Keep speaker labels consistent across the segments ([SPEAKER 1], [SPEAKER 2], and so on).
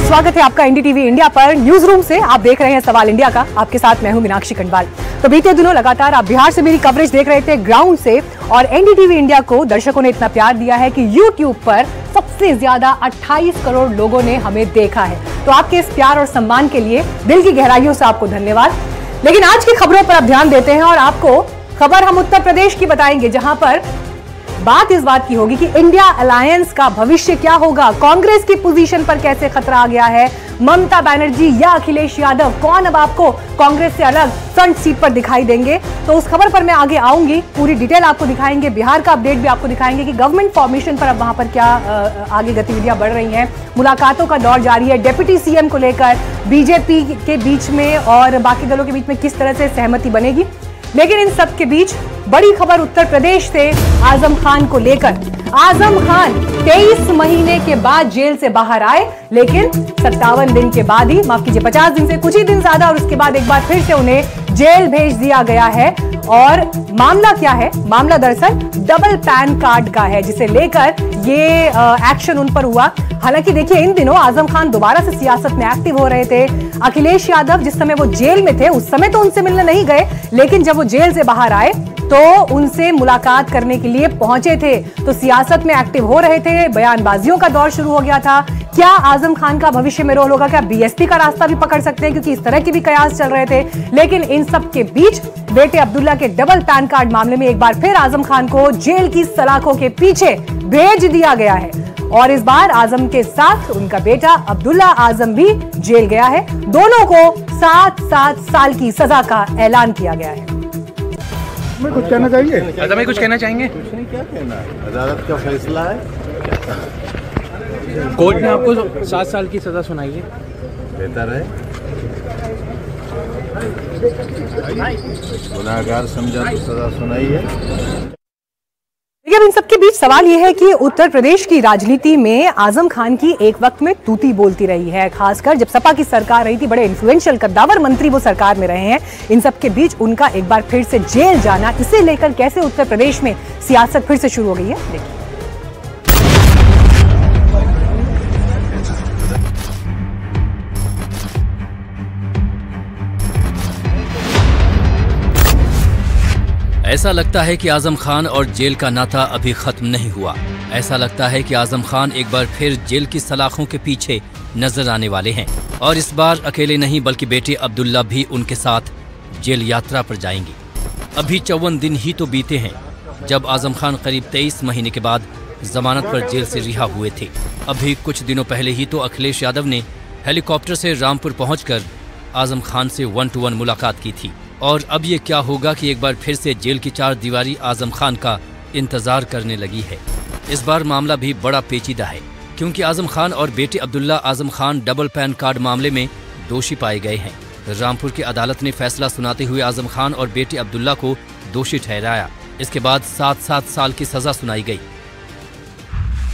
[SPEAKER 1] स्वागत है आपका एनडीटीवी इंडिया पर। न्यूज रूम से आप देख रहे हैं सवाल इंडिया का। आपके साथ मैं हूं मीनाक्षी कंडवाल। तो बीते दिनों लगातार आप बिहार से मेरी कवरेज देख रहे थे ग्राउंड से, और एनडीटीवी इंडिया को दर्शकों ने इतना प्यार दिया है कि यूट्यूब पर सबसे ज्यादा 28 करोड़ लोगों ने हमें देखा है। तो आपके इस प्यार और सम्मान के लिए दिल की गहराइयों से आपको धन्यवाद। लेकिन आज की खबरों पर अब ध्यान देते हैं और आपको खबर हम उत्तर प्रदेश की बताएंगे, जहां पर बात इस बात की होगी कि इंडिया अलायंस का भविष्य क्या होगा, कांग्रेस की पोजीशन पर कैसे खतरा आ गया है, ममता बनर्जी या अखिलेश यादव, कौन अब आपको कांग्रेस से अलग फ्रंट सीट पर दिखाई देंगे। तो उस खबर पर मैं आगे आऊंगी, पूरी डिटेल आपको दिखाएंगे, बिहार का अपडेट भी आपको दिखाएंगे कि गवर्नमेंट फॉर्मेशन पर अब वहां पर क्या आगे गतिविधियां बढ़ रही हैं। मुलाकातों का दौर जारी है, डिप्टी सीएम को लेकर बीजेपी के बीच में और बाकी दलों के बीच में किस तरह से सहमति बनेगी। लेकिन इन सब के बीच बड़ी खबर उत्तर प्रदेश से आजम खान को लेकर। आजम खान 23 महीने के बाद जेल से बाहर आए, लेकिन 57 दिन के बाद ही, माफ कीजिए 50 दिन से कुछ ही दिन ज्यादा, और उसके बाद एक बार फिर से उन्हें जेल भेज दिया गया है। और मामला क्या है? मामला दरअसल डबल पैन कार्ड का है, जिसे लेकर ये एक्शन उन पर हुआ। हालांकि देखिए, इन दिनों आजम खान दोबारा से सियासत में एक्टिव हो रहे थे। अखिलेश यादव जिस समय वो जेल में थे उस समय तो उनसे मिलने नहीं गए, लेकिन जब वो जेल से बाहर आए तो उनसे मुलाकात करने के लिए पहुंचे थे। तो सियासत में एक्टिव हो रहे थे, बयानबाजियों का दौर शुरू हो गया था। क्या आजम खान का भविष्य में रोल होगा? क्या बीएसपी का रास्ता भी पकड़ सकते हैं? क्योंकि इस तरह की भी कयास चल रहे थे। लेकिन इन सब के बीच बेटे अब्दुल्ला के डबल पैन कार्ड मामले में एक बार फिर आजम खान को जेल की सलाखों के पीछे भेज दिया गया है, और इस बार आजम के साथ उनका बेटा अब्दुल्ला आजम भी जेल गया है। दोनों को 7-7 साल की सजा का ऐलान किया गया है।
[SPEAKER 2] कुछ कहना चाहिए?
[SPEAKER 3] कुछ कहना चाहेंगे?
[SPEAKER 2] कुछ नहीं, क्या कहना है, अदालत का फैसला है।
[SPEAKER 3] कोर्ट ने आपको 7 साल की सजा सुनाई है,
[SPEAKER 2] बेहतर है। गुनाहगार समझा तो सजा सुनाई है।
[SPEAKER 1] अब इन सबके बीच सवाल यह है कि उत्तर प्रदेश की राजनीति में आजम खान की एक वक्त में तूती बोलती रही है, खासकर जब सपा की सरकार रही थी। बड़े इन्फ्लुएंशियल कद्दावर मंत्री वो सरकार में रहे हैं। इन सबके बीच उनका एक बार फिर से जेल जाना, इसे लेकर कैसे उत्तर प्रदेश में सियासत फिर से शुरू हो गई है, देखिए।
[SPEAKER 4] ऐसा लगता है कि आजम खान और जेल का नाता अभी खत्म नहीं हुआ। ऐसा लगता है कि आजम खान एक बार फिर जेल की सलाखों के पीछे नजर आने वाले हैं, और इस बार अकेले नहीं बल्कि बेटे अब्दुल्ला भी उनके साथ जेल यात्रा पर जाएंगे। अभी 54 दिन ही तो बीते हैं जब आजम खान करीब 23 महीने के बाद जमानत पर जेल से रिहा हुए थे। अभी कुछ दिनों पहले ही तो अखिलेश यादव ने हेलीकॉप्टर से रामपुर पहुंचकर आजम खान से 1-to-1 मुलाकात की थी। और अब ये क्या होगा कि एक बार फिर से जेल की 4 दीवारी आजम खान का इंतजार करने लगी है। इस बार मामला भी बड़ा पेचीदा है, क्योंकि आजम खान और बेटे Abdullah Azam Khan double pan card मामले में दोषी पाए गए हैं। रामपुर की अदालत ने फैसला सुनाते हुए आजम खान और बेटे अब्दुल्ला को दोषी ठहराया। इसके बाद 7-7 साल की सजा सुनाई गई।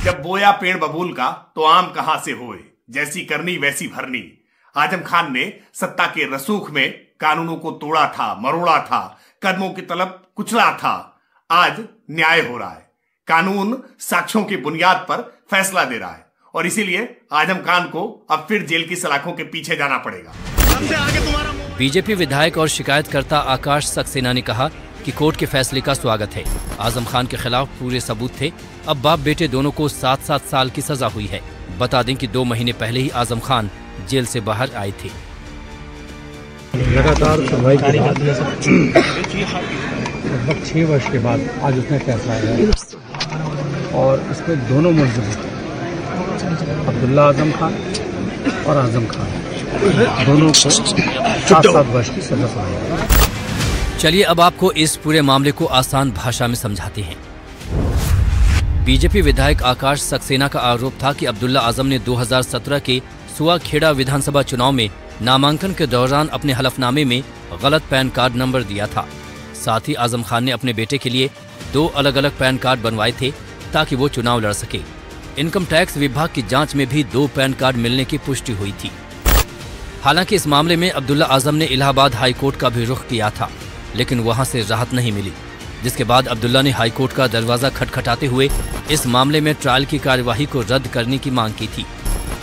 [SPEAKER 5] जब बोया पेड़ बबूल का तो आम कहां से होए, जैसी करनी वैसी भरनी। आजम खान ने सत्ता के रसूख में कानूनों को तोड़ा था, मरोड़ा था, कदमों की तलब कुचला था। आज न्याय हो रहा है, कानून साक्ष्यों की बुनियाद पर फैसला दे रहा है, और इसीलिए आजम खान को अब फिर जेल की सलाखों के पीछे जाना पड़ेगा।
[SPEAKER 4] बीजेपी विधायक और शिकायतकर्ता आकाश सक्सेना ने कहा कि कोर्ट के फैसले का स्वागत है। आजम खान के खिलाफ पूरे सबूत थे। अब बाप बेटे दोनों को 7-7 साल की सजा हुई है। बता दें कि 2 महीने पहले ही आजम खान जेल से बाहर आए थे।
[SPEAKER 6] लगातार सुनवाई के बाद लगभग 6 वर्ष के बाद आज उसने फैसला लिया, और इसमें दोनों मुलजिम अब्दुल्ला आजम खान और आजम खान दोनों को 7-7 वर्ष की सजा सुनाई।
[SPEAKER 4] चलिए अब आपको इस पूरे मामले को आसान भाषा में समझाते हैं। बीजेपी विधायक आकाश सक्सेना का आरोप था कि अब्दुल्ला आजम ने 2017 के सुआखेड़ा विधानसभा चुनाव में नामांकन के दौरान अपने हलफनामे में गलत पैन कार्ड नंबर दिया था। साथ ही आजम खान ने अपने बेटे के लिए 2 अलग-अलग पैन कार्ड बनवाए थे ताकि वो चुनाव लड़ सके। इनकम टैक्स विभाग की जांच में भी 2 पैन कार्ड मिलने की पुष्टि हुई थी। हालांकि इस मामले में अब्दुल्ला आजम ने इलाहाबाद हाईकोर्ट का भी रुख किया था, लेकिन वहां से राहत नहीं मिली, जिसके बाद अब्दुल्ला ने हाईकोर्ट का दरवाजा खटखटाते हुए इस मामले में ट्रायल की कार्यवाही को रद्द करने की मांग की थी।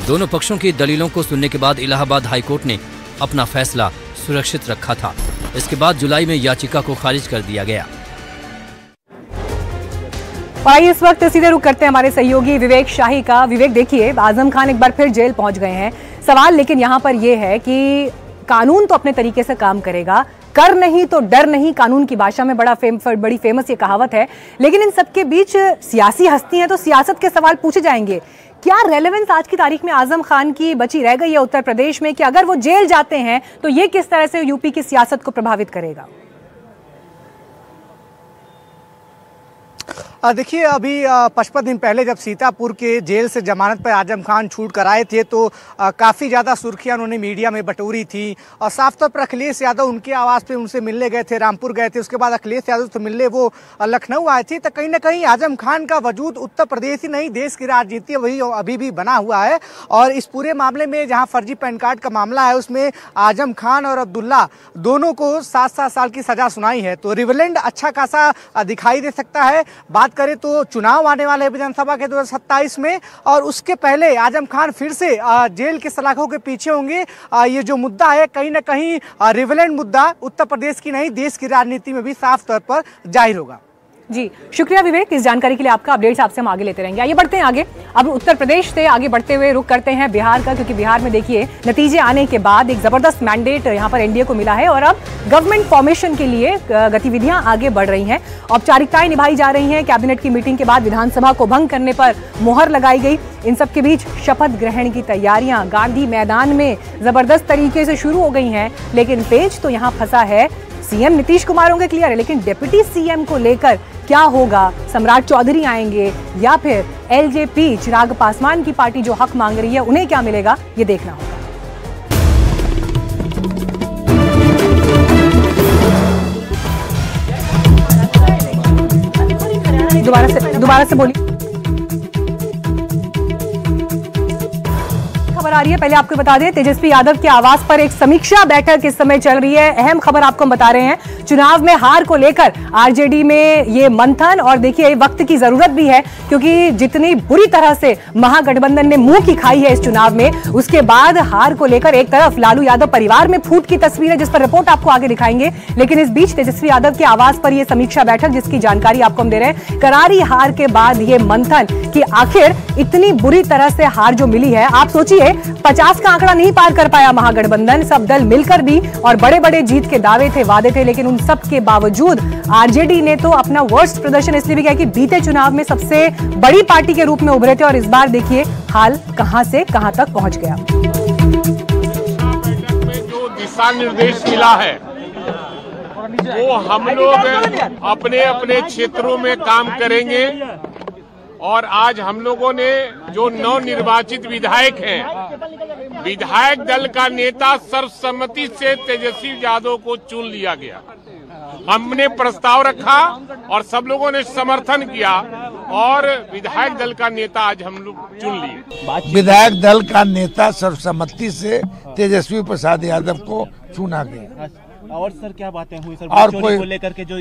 [SPEAKER 4] दोनों पक्षों की दलीलों को सुनने के बाद इलाहाबाद हाईकोर्ट ने अपना फैसला सुरक्षित रखा था। इसके बाद जुलाई में याचिका को खारिज कर दिया गया।
[SPEAKER 1] और इस वक्त सीधे रुख करते हैं हमारे सहयोगी विवेक शाही का। विवेक, देखिए, आजम खान एक बार फिर जेल पहुंच गए हैं। सवाल लेकिन यहाँ पर यह है कि कानून तो अपने तरीके से काम करेगा, कर नहीं तो डर नहीं, कानून की भाषा में बड़ी फेमस ये कहावत है। लेकिन इन सबके बीच सियासी हस्ती हैं तो सियासत के सवाल पूछे जाएंगे। क्या रेलेवेंस आज की तारीख में आजम खान की बची रह गई है उत्तर प्रदेश में कि अगर वो जेल जाते हैं तो ये किस तरह से यूपी की सियासत को प्रभावित करेगा?
[SPEAKER 7] देखिए, अभी 55 दिन पहले जब सीतापुर के जेल से जमानत पर आजम खान छूट कर आए थे तो काफ़ी ज़्यादा सुर्खियां उन्होंने मीडिया में बटोरी थी और साफ तौर पर अखिलेश यादव उनके आवास पे उनसे मिलने गए थे, रामपुर गए थे। उसके बाद अखिलेश यादव से मिलने वो लखनऊ आए थे। तो कहीं ना कहीं आजम खान का वजूद उत्तर प्रदेश ही नहीं, देश की राजनीति वही अभी भी बना हुआ है। और इस पूरे मामले में जहाँ फर्जी पैन कार्ड का मामला है उसमें आजम खान और अब्दुल्ला दोनों को 7-7 साल की सजा सुनाई है। तो रिवलेंट अच्छा खासा दिखाई दे सकता है। बात करें तो चुनाव आने वाले विधानसभा के 2027 में और उसके पहले आजम खान फिर से जेल के सलाखों के पीछे होंगे। ये जो मुद्दा है कहीं ना कहीं रिवलेंट मुद्दा उत्तर प्रदेश की नहीं, देश की राजनीति में भी साफ तौर पर जाहिर होगा।
[SPEAKER 1] जी, शुक्रिया विवेक, इस जानकारी के लिए आपका। अपडेट्स आपसे हम आगे लेते रहेंगे। आइए बढ़ते हैं आगे। अब उत्तर प्रदेश से आगे बढ़ते हुए रुख करते हैं बिहार का, क्योंकि बिहार में देखिए नतीजे आने के बाद एक जबरदस्त मैंडेट यहाँ पर एनडीए को मिला है और अब गवर्नमेंट फॉर्मेशन के लिए गतिविधियां आगे बढ़ रही हैं, औपचारिकताएं निभाई जा रही हैं। कैबिनेट की मीटिंग के बाद विधानसभा को भंग करने पर मुहर लगाई गई। इन सब के बीच शपथ ग्रहण की तैयारियां गांधी मैदान में जबरदस्त तरीके से शुरू हो गई हैं। लेकिन पेच तो यहाँ फंसा है। सीएम नीतीश कुमार होंगे क्लियर है, लेकिन डिप्टी सीएम को लेकर क्या होगा? सम्राट चौधरी आएंगे या फिर एलजेपी चिराग पासवान की पार्टी जो हक मांग रही है उन्हें क्या मिलेगा, ये देखना होगा। दोबारा से बोलिए। खबर आ रही है, पहले आपको बता दें, तेजस्वी यादव के आवास पर एक समीक्षा बैठक इस समय चल रही है। अहम खबर आपको हम बता रहे हैं, चुनाव में हार को लेकर आरजेडी में ये मंथन। और देखिए, वक्त की जरूरत भी है, क्योंकि जितनी बुरी तरह से महागठबंधन ने मुंह की खाई है इस चुनाव में, उसके बाद हार को लेकर एक तरफ लालू यादव परिवार में फूट की तस्वीर है, जिस पर रिपोर्ट आपको आगे दिखाएंगे। लेकिन इस बीच तेजस्वी यादव के आवास पर यह समीक्षा बैठक, जिसकी जानकारी आपको हम दे रहे हैं, करारी हार के बाद ये मंथन कि आखिर इतनी बुरी तरह से हार जो मिली है। आप सोचिए, 50 का आंकड़ा नहीं पार कर पाया महागठबंधन, सब दल मिलकर भी, और बड़े बड़े जीत के दावे थे, वादे थे, लेकिन उन सब के बावजूद आरजेडी ने तो अपना वर्स्ट प्रदर्शन इसलिए भी किया कि बीते चुनाव में सबसे बड़ी पार्टी के रूप में उभरे थे। और इस बार देखिए हाल कहां से कहां तक पहुंच गया।
[SPEAKER 8] जो दिशा निर्देश मिला है वो हम लोग अपने अपने क्षेत्रों में काम करेंगे। और आज हम लोगों ने जो नवनिर्वाचित विधायक हैं, विधायक दल का नेता सर्वसम्मति से तेजस्वी यादव को चुन लिया गया। हमने प्रस्ताव रखा और सब लोगों ने समर्थन किया और विधायक दल का नेता आज हम लोग चुन लिए।
[SPEAKER 9] विधायक दल का नेता सर्वसम्मति से तेजस्वी प्रसाद यादव को चुना गया।
[SPEAKER 10] और सर क्या बातें हुई सर?
[SPEAKER 9] और कोई को लेकर के जो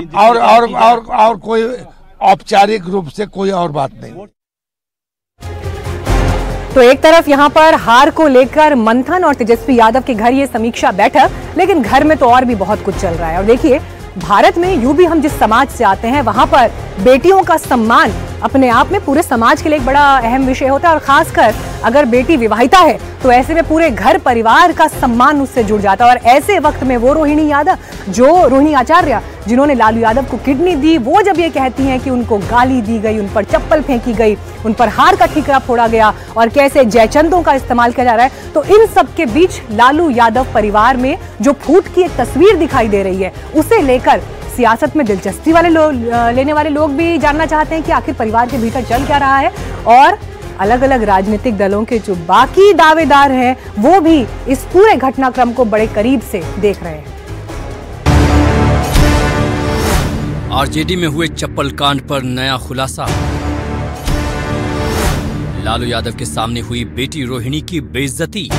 [SPEAKER 9] और कोई औपचारिक रूप से कोई और बात नहीं।
[SPEAKER 1] तो एक तरफ यहां पर हार को लेकर मंथन और तेजस्वी यादव के घर ये समीक्षा बैठक, लेकिन घर में तो और भी बहुत कुछ चल रहा है। और देखिए, भारत में यूं भी हम जिस समाज से आते हैं, वहां पर बेटियों का सम्मान अपने आप में पूरे समाज के लिए एक बड़ा अहम विषय होता है। और खासकर अगर बेटी विवाहिता है तो ऐसे में पूरे घर परिवार का सम्मान उससे जुड़ जाता है। और ऐसे वक्त में वो रोहिणी आचार्य जिन्होंने लालू यादव को किडनी दी, वो जब ये कहती हैं कि उनको गाली दी गई, उन पर चप्पल फेंकी गई, उन पर हार का ठीकरा फोड़ा गया और कैसे जयचंदों का इस्तेमाल किया जा रहा है, तो इन सब के बीच लालू यादव परिवार में जो फूट की एक तस्वीर दिखाई दे रही है, उसे लेकर सियासत में दिलचस्पी लेने वाले लोग भी जानना चाहते हैं कि आखिर परिवार के भीतर चल क्या रहा है। और अलग अलग राजनीतिक दलों के जो बाकी दावेदार हैं, वो भी इस पूरे घटनाक्रम को बड़े करीब से देख रहे हैं।
[SPEAKER 4] आरजेडी में हुए चप्पल कांड पर नया खुलासा। लालू यादव के सामने हुई बेटी रोहिणी की बेइज्जती।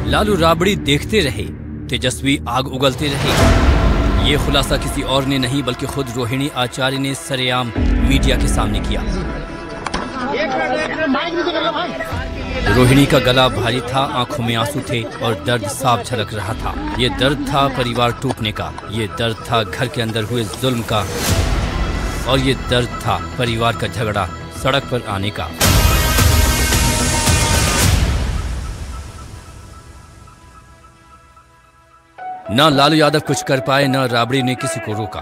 [SPEAKER 4] लालू राबड़ी देखते रहे, तेजस्वी आग उगलते रहे। ये खुलासा किसी और ने नहीं बल्कि खुद रोहिणी आचार्य ने सरेआम मीडिया के सामने किया। रोहिणी का गला भारी था, आंखों में आंसू थे और दर्द साफ झलक रहा था। ये दर्द था परिवार टूटने का, ये दर्द था घर के अंदर हुए जुल्म का, और ये दर्द था परिवार का झगड़ा सड़क पर आने का। न लालू यादव कुछ कर पाए, न राबड़ी ने किसी को रोका।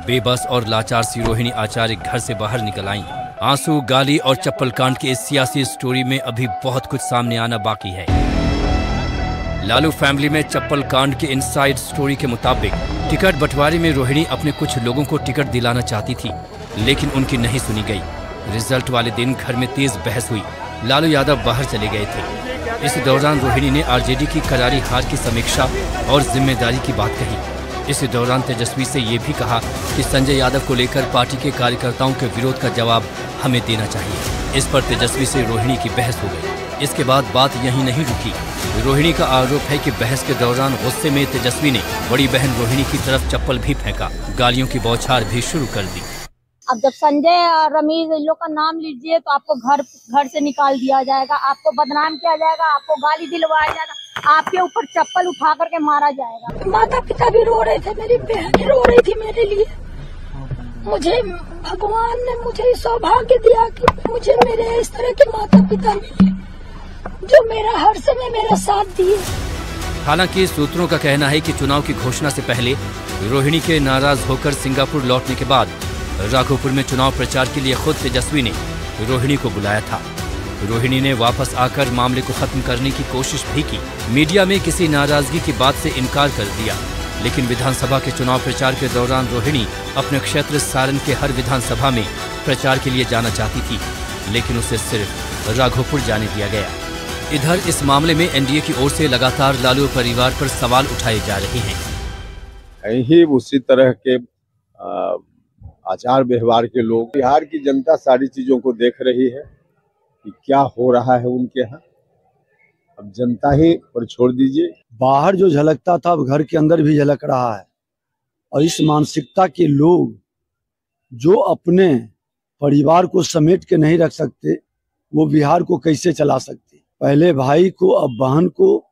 [SPEAKER 4] बेबस और लाचार सी रोहिणी आचार्य घर से बाहर निकल आईं। आंसू, गाली और चप्पल कांड की इस सियासी स्टोरी में अभी बहुत कुछ सामने आना बाकी है। लालू फैमिली में चप्पल कांड के इनसाइड स्टोरी के मुताबिक टिकट बंटवारे में रोहिणी अपने कुछ लोगों को टिकट दिलाना चाहती थी, लेकिन उनकी नहीं सुनी गई। रिजल्ट वाले दिन घर में तेज बहस हुई। लालू यादव बाहर चले गए थे। इस दौरान रोहिणी ने आरजेडी की करारी हार की समीक्षा और जिम्मेदारी की बात कही। इस दौरान तेजस्वी से ये भी कहा कि संजय यादव को लेकर पार्टी के कार्यकर्ताओं के विरोध का जवाब हमें देना चाहिए। इस पर तेजस्वी से रोहिणी की बहस हो गई। इसके बाद बात यहीं नहीं रुकी। रोहिणी का आरोप है कि बहस के दौरान गुस्से में तेजस्वी ने बड़ी बहन रोहिणी की तरफ चप्पल भी फेंका, गालियों की बौछार भी शुरू कर दी।
[SPEAKER 11] अब जब संजय और रमीज इन लोग का नाम लीजिए तो आपको घर से निकाल दिया जाएगा, आपको बदनाम किया जाएगा, आपको गाली दिलवाया जाएगा, आपके ऊपर चप्पल उठा करके मारा जाएगा। माता पिता भी रो रहे थे, मेरी बहन रो रही थी मेरे लिए। मुझे भगवान ने मुझे सौभाग्य दिया कि मुझे मेरे इस तरह के माता पिता मिले जो मेरा हर समय मेरा साथ दिए।
[SPEAKER 4] हालांकि सूत्रों का कहना है कि चुनाव की घोषणा से पहले रोहिणी के नाराज होकर सिंगापुर लौटने के बाद राघोपुर में चुनाव प्रचार के लिए खुद तेजस्वी ने रोहिणी को बुलाया था। रोहिणी ने वापस आकर मामले को खत्म करने की कोशिश भी की। मीडिया में किसी नाराजगी की बात से इनकार कर दिया, लेकिन विधानसभा के चुनाव प्रचार के दौरान रोहिणी अपने क्षेत्र सारण के हर विधानसभा में प्रचार के लिए जाना चाहती थी, लेकिन उसे सिर्फ राघोपुर जाने दिया गया। इधर इस मामले में एनडीए की ओर से लगातार लालू परिवार पर सवाल उठाए जा रहे हैं।
[SPEAKER 2] ही उसी तरह के आचार व्यवहार के लोग, बिहार की जनता सारी चीजों को देख रही है कि क्या हो रहा है उनके यहाँ। अब जनता ही पर छोड़ दीजिए।
[SPEAKER 6] बाहर जो झलकता था अब घर के अंदर भी झलक रहा है, और इस मानसिकता के लोग जो अपने परिवार को समेट के नहीं रख सकते, वो बिहार को कैसे चला सकते। पहले भाई को अब बहन को,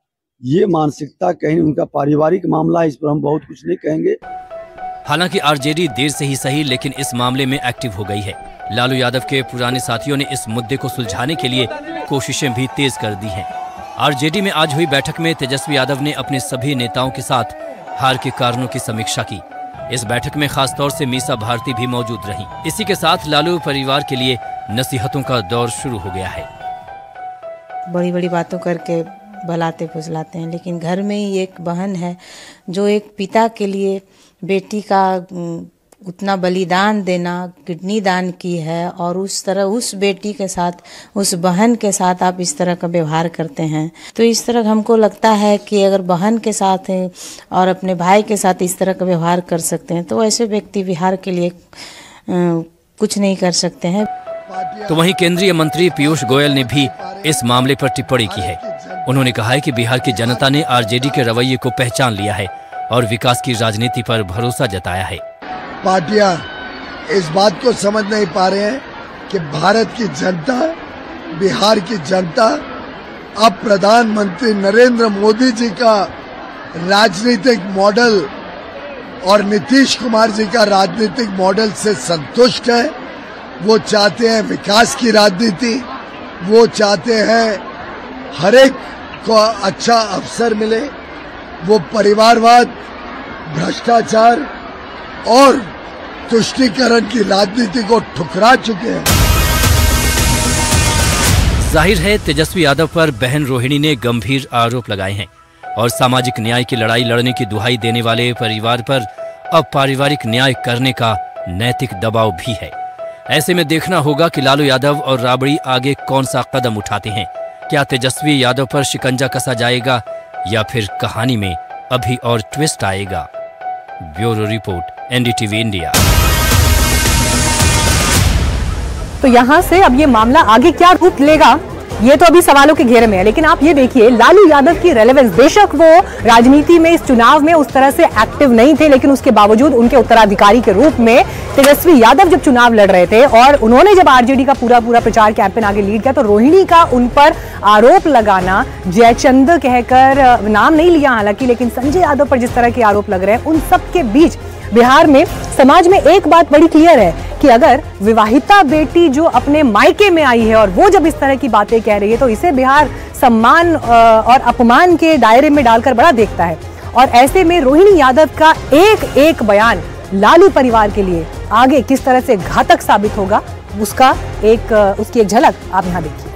[SPEAKER 6] ये मानसिकता कहीं उनका पारिवारिक मामला है, इस पर हम बहुत कुछ नहीं कहेंगे।
[SPEAKER 4] हालांकि आरजेडी देर से ही सही, लेकिन इस मामले में एक्टिव हो गई है। लालू यादव के पुराने साथियों ने इस मुद्दे को सुलझाने के लिए कोशिशें भी तेज कर दी हैं। आरजेडी में आज हुई बैठक में तेजस्वी यादव ने अपने सभी नेताओं के साथ हार के कारणों की समीक्षा की। इस बैठक में खासतौर से मीसा भारती भी मौजूद रहीं। इसी के साथ लालू परिवार के लिए नसीहतों का दौर शुरू हो गया है।
[SPEAKER 12] बड़ी बड़ी बातों करके बलाते फुसलाते हैं, लेकिन घर में ही एक बहन है जो एक पिता के लिए बेटी का उतना बलिदान देना, किडनी दान की है, और उस तरह उस बेटी के साथ, उस बहन के साथ आप इस तरह का व्यवहार करते हैं, तो इस तरह हमको लगता है कि अगर बहन के साथ और अपने भाई के साथ इस तरह का व्यवहार कर सकते हैं तो ऐसे व्यक्ति बिहार के लिए कुछ नहीं कर सकते हैं।
[SPEAKER 4] तो वहीं केंद्रीय मंत्री पीयूष गोयल ने भी इस मामले पर टिप्पणी की है। उन्होंने कहा है कि बिहार की जनता ने आरजेडी के रवैये को पहचान लिया है और विकास की राजनीति पर भरोसा जताया है।
[SPEAKER 9] पार्टियां इस बात को समझ नहीं पा रहे हैं कि भारत की जनता, बिहार की जनता अब प्रधानमंत्री नरेंद्र मोदी जी का राजनीतिक मॉडल और नीतीश कुमार जी का राजनीतिक मॉडल से संतुष्ट है। वो चाहते हैं विकास की राजनीति, वो चाहते हैं हर एक को अच्छा अवसर मिले, वो परिवारवाद, भ्रष्टाचार और तुष्टीकरण की राजनीति को ठुकरा चुके हैं।
[SPEAKER 4] जाहिर है तेजस्वी यादव पर बहन रोहिणी ने गंभीर आरोप लगाए हैं और सामाजिक न्याय की लड़ाई लड़ने की दुहाई देने वाले परिवार पर अब पारिवारिक न्याय करने का नैतिक दबाव भी है। ऐसे में देखना होगा कि लालू यादव और राबड़ी आगे कौन सा कदम उठाते हैं। क्या तेजस्वी यादव पर शिकंजा कसा जाएगा या फिर कहानी में अभी और ट्विस्ट आएगा? Bureau report, NDTV India.
[SPEAKER 1] तो यहां से अब ये मामला आगे क्या रूप लेगा, ये तो अभी सवालों के घेरे में है, लेकिन आप ये देखिए लालू यादव की रेलेवेंस, बेशक वो राजनीति में इस चुनाव में उस तरह से एक्टिव नहीं थे, लेकिन उसके बावजूद उनके उत्तराधिकारी के रूप में तेजस्वी यादव जब चुनाव लड़ रहे थे और उन्होंने जब आरजेडी का पूरा प्रचार कैंपेन आगे लीड किया, तो रोहिणी का उन पर आरोप लगाना, जयचंद कहकर नाम नहीं लिया हालांकि, लेकिन संजय यादव पर जिस तरह के आरोप लग रहे हैं, उन सब के बीच बिहार में समाज में एक बात बड़ी क्लियर है कि अगर विवाहिता बेटी जो अपने मायके में आई है और वो जब इस तरह की बातें कह रही है, तो इसे बिहार सम्मान और अपमान के दायरे में डालकर बड़ा देखता है। और ऐसे में रोहिणी यादव का एक एक बयान लालू परिवार के लिए आगे किस तरह से घातक साबित होगा, उसकी एक झलक आप यहाँ देखिए।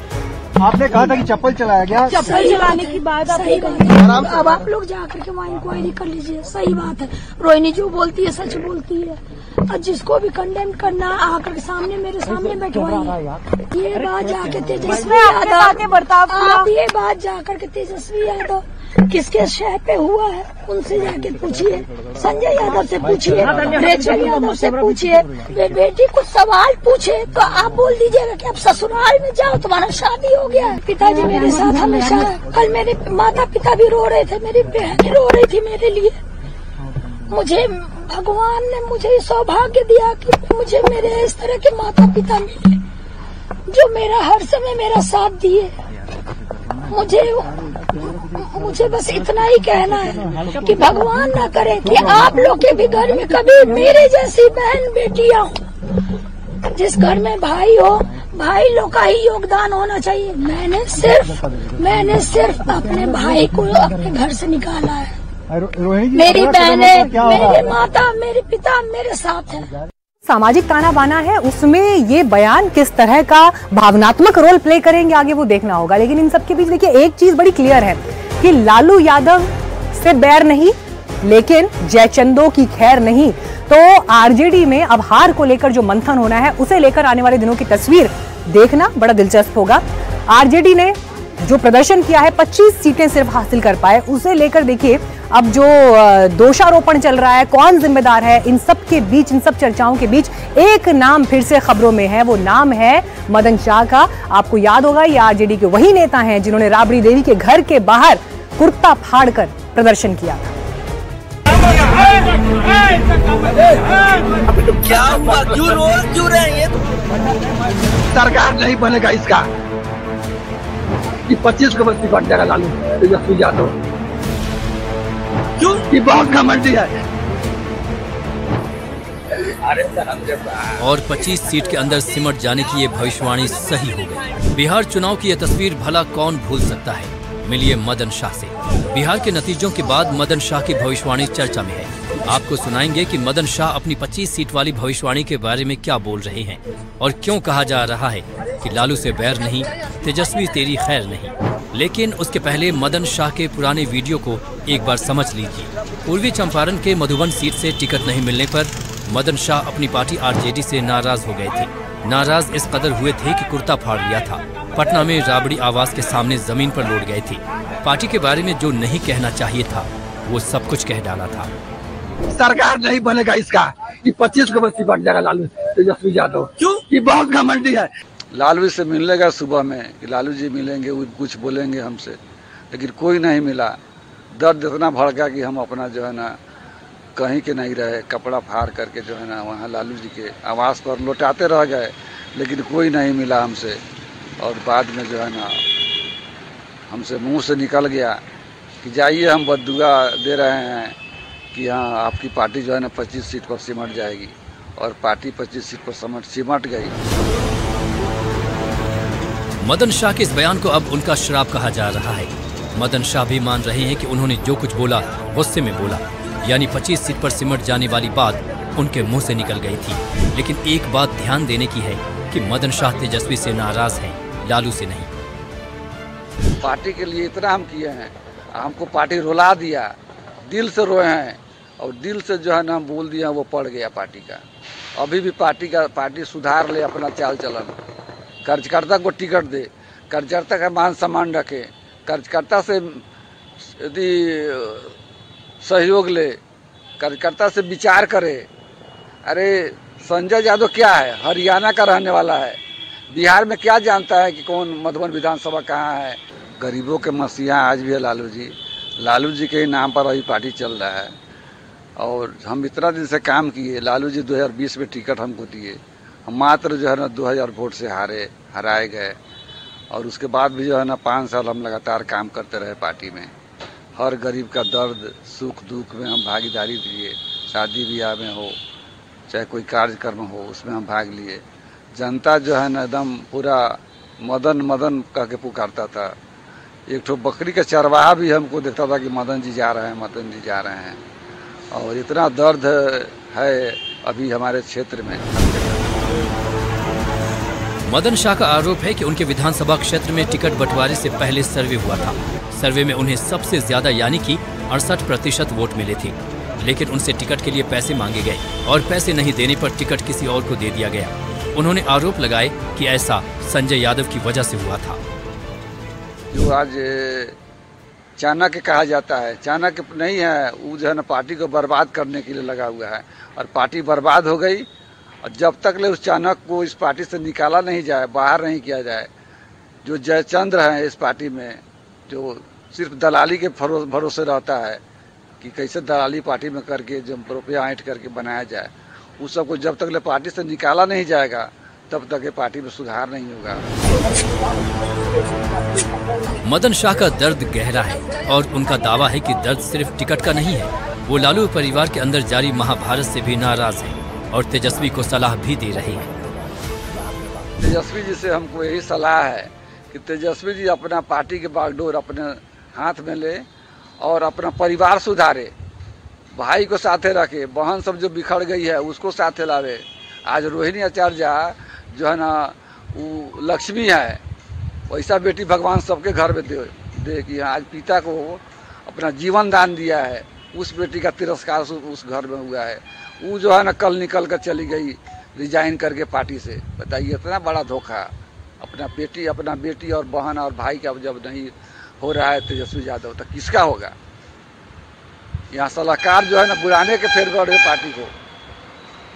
[SPEAKER 13] आपने कहा था कि चप्पल चलाया गया,
[SPEAKER 11] चप्पल चलाने की बात अब आप लोग जाकर के वहाँ इंक्वायरी कर लीजिए। सही बात है, रोहिणी जो बोलती है सच बोलती है, और जिसको भी कंडेम करना आकर के सामने मेरे सामने बैठवाइए। ये बात जाके तेजस्वी यादव, आप ये बात जाकर के तेजस्वी यादव किसके शह पे हुआ है उनसे जाके पूछिए, संजय यादव से पूछिए, रेचल यादव से पूछिए, बेटी कुछ सवाल पूछे तो आप बोल दीजिएगा कि आप ससुराल में जाओ, तुम्हारा शादी हो गया है। पिताजी मेरे साथ हमेशा, कल मेरे माता पिता भी रो रहे थे, मेरी बहन रो रही थी मेरे लिए। मुझे भगवान ने मुझे सौभाग्य दिया कि मुझे मेरे इस तरह के माता पिता मिले जो मेरा हर समय मेरा साथ दिए। मुझे बस इतना ही कहना है कि भगवान ना करे कि आप लोग के भी घर में कभी मेरे जैसी बहन बेटियां हो। जिस घर में भाई हो, भाई लोग का ही योगदान होना चाहिए। मैंने सिर्फ अपने भाई को अपने घर से निकाला है। मेरी बहनें, मेरे माता, मेरे पिता मेरे साथ है।
[SPEAKER 1] सामाजिक ताना बाना है, उसमें ये बयान किस तरह का भावनात्मक रोल प्ले करेंगे आगे वो देखना होगा। लेकिन इन सब के बीच देखिए एक चीज बड़ी क्लियर है कि लालू यादव से बैर नहीं, लेकिन जयचंदों की खैर नहीं। तो आरजेडी में अब हार को लेकर जो मंथन होना है, उसे लेकर आने वाले दिनों की तस्वीर देखना बड़ा दिलचस्प होगा। आरजेडी ने जो प्रदर्शन किया है, 25 सीटें सिर्फ हासिल कर पाए, उसे लेकर देखिए अब जो दोषारोपण चल रहा है, कौन जिम्मेदार है, इन सब के बीच, इन सब चर्चाओं के बीच एक नाम फिर से खबरों में है। वो नाम है मदन शाह का। आपको याद होगा ये आरजेडी के वही नेता हैं जिन्होंने राबड़ी देवी के घर के बाहर कुर्ता फाड़कर प्रदर्शन किया था।
[SPEAKER 13] क्या हुआ, क्यों रहे हैं? सरकार नहीं बनेगा इसका, 25 को बस्ती बन जाएगा लालू तेजस्वी यादव। क्यों? ये बहुत घमंडी है।
[SPEAKER 4] और 25 सीट के अंदर सिमट जाने की ये भविष्यवाणी सही हो गई। बिहार चुनाव की ये तस्वीर भला कौन भूल सकता है। मिलिए मदन शाह से। बिहार के नतीजों के बाद मदन शाह की भविष्यवाणी चर्चा में है। आपको सुनाएंगे कि मदन शाह अपनी 25 सीट वाली भविष्यवाणी के बारे में क्या बोल रहे हैं और क्यों कहा जा रहा है कि लालू से बैर नहीं, तेजस्वी तेरी खैर नहीं। लेकिन उसके पहले मदन शाह के पुराने वीडियो को एक बार समझ लीजिए। पूर्वी चंपारण के मधुबन सीट से टिकट नहीं मिलने पर मदन शाह अपनी पार्टी आरजेडी से नाराज हो गए थे। नाराज इस कदर हुए थे कि कुर्ता फाड़ लिया था। पटना में राबड़ी आवास के सामने जमीन पर लौट गए थे। पार्टी के बारे में जो नहीं कहना चाहिए था वो सब कुछ कह डाला था।
[SPEAKER 13] सरकार नहीं बनेगा इसका, 25 को बस्ती बन जाएगा लालू तेजस्वी यादव। क्यों? ये बहुत घमंडी है।
[SPEAKER 14] लालू से मिलने का सुबह में कि लालू जी मिलेंगे, वो कुछ बोलेंगे हमसे, लेकिन कोई नहीं मिला। दर्द इतना भड़का कि हम अपना जो है ना कहीं के नहीं रहे, कपड़ा फाड़ करके जो है ना वहाँ लालू जी के आवास पर लौटाते रह गए, लेकिन कोई नहीं मिला हमसे। और बाद में जो है ना हमसे मुंह से निकल गया कि जाइए हम बद्दुआ दे रहे हैं कि हाँ आपकी पार्टी जो है ना 25 सीट पर सिमट जाएगी। और पार्टी 25 सीट पर सिमट गई।
[SPEAKER 4] मदन शाह के इस बयान को अब उनका श्राप कहा जा रहा है। मदन शाह भी मान रहे हैं कि उन्होंने जो कुछ बोला गुस्से में बोला, यानी 25 सीट पर सिमट जाने वाली बात उनके मुंह से निकल गई थी। लेकिन एक बात ध्यान देने की है कि मदन शाह तेजस्वी से नाराज हैं, लालू से नहीं।
[SPEAKER 14] पार्टी के लिए इतना हम किए हैं, हमको पार्टी रुला दिया, दिल से रोए हैं और दिल से जो है ना हम बोल दिया वो पड़ गया पार्टी का। अभी भी पार्टी सुधार ले अपना चाल चलन, कार्यकर्ता को टिकट दे, कार्यकर्ता का मान सम्मान रखे, कार्यकर्ता से यदि सहयोग ले, कार्यकर्ता से विचार करे। अरे संजय यादव क्या है, हरियाणा का रहने वाला है, बिहार में क्या जानता है कि कौन मधुबन विधानसभा कहाँ है। गरीबों के मसीहा आज भी है लालू जी। लालू जी के नाम पर अभी पार्टी चल रहा है और हम इतना दिन से काम किए। लालू जी 2020 में टिकट हमको दिए, हम मात्र जो है ना 2000 वोट से हराए गए और उसके बाद भी जो है ना 5 साल हम लगातार काम करते रहे पार्टी में। हर गरीब का दर्द सुख दुख में हम भागीदारी दिए, शादी ब्याह में हो चाहे कोई कार्यक्रम हो उसमें हम भाग लिए। जनता जो है ना एकदम पूरा मदन मदन कह के पुकारता था। एक ठो बकरी का चरवाहा भी हमको देखता था कि मदन जी जा रहे हैं, मदन जी जा रहे हैं। और इतना दर्द है अभी हमारे क्षेत्र में।
[SPEAKER 4] मदन शाह का आरोप है कि उनके विधानसभा क्षेत्र में टिकट बंटवारे से पहले सर्वे हुआ था। सर्वे में उन्हें सबसे ज्यादा यानी कि 68% वोट मिले थे, लेकिन उनसे टिकट के लिए पैसे मांगे गए और पैसे नहीं देने पर टिकट किसी और को दे दिया गया। उन्होंने आरोप लगाए कि ऐसा संजय यादव की वजह से हुआ था।
[SPEAKER 14] जो आज चाणक्य कहा जाता है, चाणक्य नहीं है, वो जो है ना पार्टी को बर्बाद करने के लिए लगा हुआ है और पार्टी बर्बाद हो गई। और जब तक ले उस चाणक्य को इस पार्टी से निकाला नहीं जाए, बाहर नहीं किया जाए, जो जयचंद्र है इस पार्टी में, जो सिर्फ दलाली के भरोसे रहता है कि कैसे दलाली पार्टी में करके जो रुपया ऐंठ करके बनाया जाए, उस सबको जब तक ले पार्टी से निकाला नहीं जाएगा तब तक ये पार्टी में सुधार नहीं होगा।
[SPEAKER 4] मदन शाह का दर्द गहरा है और उनका दावा है कि दर्द सिर्फ टिकट का नहीं है। वो लालू परिवार के अंदर जारी महाभारत से भी नाराज है और तेजस्वी को सलाह भी दे रहे हैं।
[SPEAKER 14] तेजस्वी जी से हमको यही सलाह है कि तेजस्वी जी अपना पार्टी के बागडोर अपने हाथ में ले और अपना परिवार सुधारे, भाई को साथे रखे, बहन सब जो बिखर गई है उसको साथे लावे। आज रोहिणी आचार्य जो है ना वो लक्ष्मी है, वैसा बेटी भगवान सबके घर में दे कि आज पिता को अपना जीवन दान दिया है, उस बेटी का तिरस्कार उस घर में हुआ है। वो जो है ना कल निकल कर चली गई रिजाइन करके पार्टी से। बताइए इतना बड़ा धोखा। अपना बेटी और बहन और भाई का जब नहीं हो रहा है तेजस्वी यादव तो किसका होगा। यहाँ सलाहकार जो है ना बुलाने के फेर गए पार्टी को।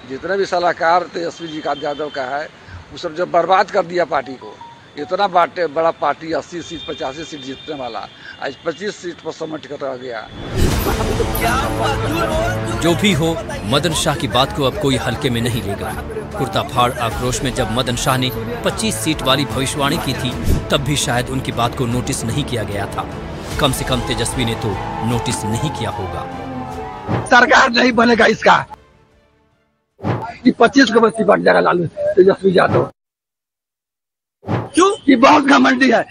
[SPEAKER 14] जितने भी सलाहकार तेजस्वी जी का यादव का है वो सब जब बर्बाद कर दिया पार्टी को। इतना बड़ा पार्टी 80 सीट 85 सीट जीतने वाला आज 25 सीट पर समझ कर रह गया।
[SPEAKER 4] जो भी हो, मदन शाह की बात को अब कोई हल्के में नहीं लेगा। कुर्ता फाड़ आक्रोश में जब मदन शाह ने 25 सीट वाली भविष्यवाणी की थी तब भी शायद उनकी बात को नोटिस नहीं किया गया था। कम से कम तेजस्वी ने तो नोटिस नहीं किया होगा।
[SPEAKER 13] सरकार नहीं बनेगा इसका, कि 25 को बस्ती बन जाएगा लालू तेजस्वी यादव। क्यों? ये बहुत घमंडी है।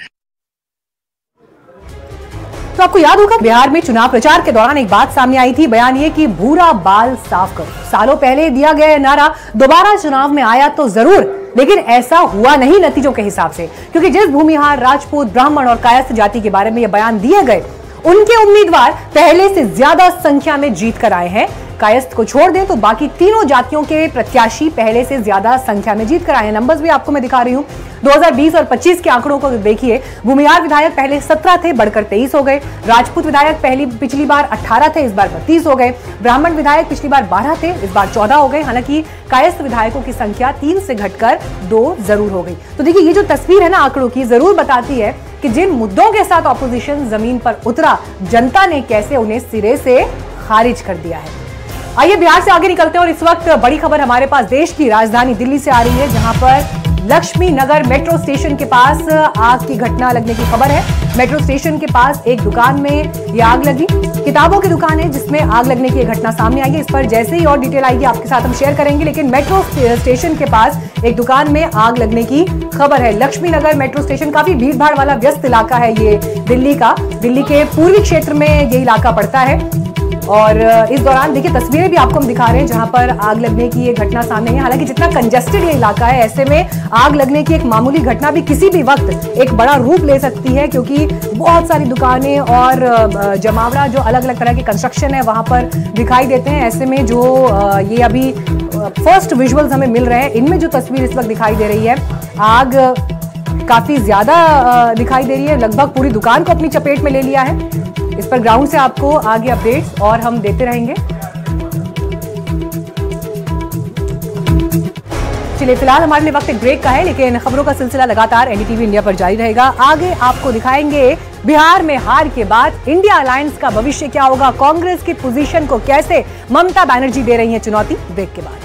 [SPEAKER 1] तो आपको याद होगा बिहार में चुनाव प्रचार के दौरान एक बात सामने आई थी, बयान ये कि भूरा बाल साफ करो। सालों पहले दिया गया नारा दोबारा चुनाव में आया तो जरूर, लेकिन ऐसा हुआ नहीं नतीजों के हिसाब से, क्योंकि जिस भूमिहार, राजपूत, ब्राह्मण और कायस्थ जाति के बारे में ये बयान दिए गए उनके उम्मीदवार पहले से ज्यादा संख्या में जीत कर आए हैं। कायस्थ को छोड़ दें तो बाकी तीनों जातियों के प्रत्याशी पहले से ज्यादा संख्या में जीत कर आए हैं। नंबर्स भी आपको मैं दिखा रही हूं। 2020 और 25 के आंकड़ों को देखिए। भूमिहार विधायक पहले 17 थे, बढ़कर 23 हो गए। राजपूत विधायक पिछली बार 18 थे, इस बार 32 हो गए। ब्राह्मण विधायक पिछली बार 12 थे, इस बार 14 हो गए। हालांकि कायस्थ विधायकों की संख्या 3 से घटकर 2 जरूर हो गई। तो देखिए ये जो तस्वीर है ना आंकड़ों की, जरूर बताती है कि जिन मुद्दों के साथ ऑपोजिशन जमीन पर उतरा, जनता ने कैसे उन्हें सिरे से खारिज कर दिया है। आइए बिहार से आगे निकलते हैं और इस वक्त बड़ी खबर हमारे पास देश की राजधानी दिल्ली से आ रही है, जहां पर लक्ष्मी नगर मेट्रो स्टेशन के पास आग की घटना लगने की खबर है। मेट्रो स्टेशन के पास एक दुकान में ये आग लगी। किताबों की दुकान है जिसमें आग लगने की घटना सामने आई है। इस पर जैसे ही और डिटेल आएगी आपके साथ हम शेयर करेंगे, लेकिन मेट्रो स्टेशन के पास एक दुकान में आग लगने की खबर है। लक्ष्मी नगर मेट्रो स्टेशन काफी भीड़ भाड़ वाला व्यस्त इलाका है ये दिल्ली का। दिल्ली के पूर्वी क्षेत्र में ये इलाका पड़ता है और इस दौरान देखिए तस्वीरें भी आपको हम दिखा रहे हैं जहां पर आग लगने की ये घटना सामने है। हालांकि जितना कंजेस्टेड ये इलाका है, ऐसे में आग लगने की एक मामूली घटना भी किसी भी वक्त एक बड़ा रूप ले सकती है, क्योंकि बहुत सारी दुकानें और जमावड़ा जो अलग अलग तरह के कंस्ट्रक्शन है वहां पर दिखाई देते हैं। ऐसे में जो ये अभी फर्स्ट विजुअल्स हमें मिल रहे हैं, इनमें जो तस्वीर इस वक्त दिखाई दे रही है, आग काफी ज्यादा दिखाई दे रही है। लगभग पूरी दुकान को अपनी चपेट में ले लिया है। इस पर ग्राउंड से आपको आगे अपडेट्स और हम देते रहेंगे। चलिए फिलहाल हमारे लिए वक्त एक ब्रेक का है, लेकिन खबरों का सिलसिला लगातार एनडीटीवी इंडिया पर जारी रहेगा। आगे आपको दिखाएंगे बिहार में हार के बाद इंडिया अलायंस का भविष्य क्या होगा, कांग्रेस की पोजीशन को कैसे ममता बनर्जी दे रही हैं चुनौती। ब्रेक के बाद